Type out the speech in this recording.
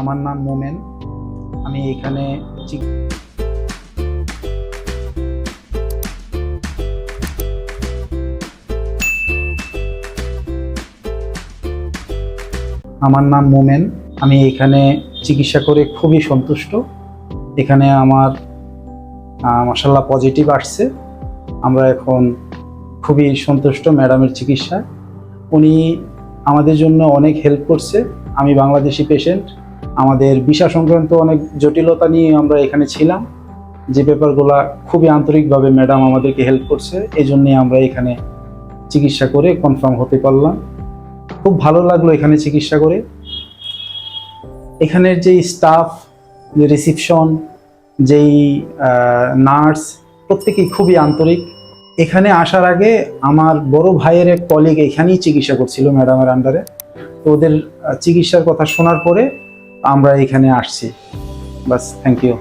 আমার নাম মোমেন। আমি এখানে আমি এখানে চিকিৎসা করে খুবই সন্তুষ্ট। এখানে আমার মাশাআল্লাহ পজিটিভ আসছে। আমরা এখন খুবই সন্তুষ্ট ম্যাডামের চিকিৎসায়। উনি আমাদের জন্য অনেক হেল্প করছে। আমি বাংলাদেশি পেশেন্ট, আমাদের ভিসা সংক্রান্ত অনেক জটিলতা নিয়ে আমরা এখানে ছিলাম, যে ব্যাপারগুলো খুবই আন্তরিকভাবে ম্যাডাম আমাদেরকে হেল্প করছে। এই জন্যই আমরা এখানে চিকিৎসা করে কনফার্ম হতে পারলাম। খুব ভালো লাগলো এখানে চিকিৎসা করে। এখানের যেই স্টাফ, যে রিসিপশন, যেই নার্স, প্রত্যেকেই খুবই আন্তরিক। এখানে আসার আগে আমার বড় ভাইয়ের এক কলিগ এখানেই চিকিৎসা করছিল ম্যাডামের আন্ডারে। তো ওদের চিকিৎসার কথা শোনার পরে আমরা এখানে আসছি। বাস, থ্যাংক ইউ।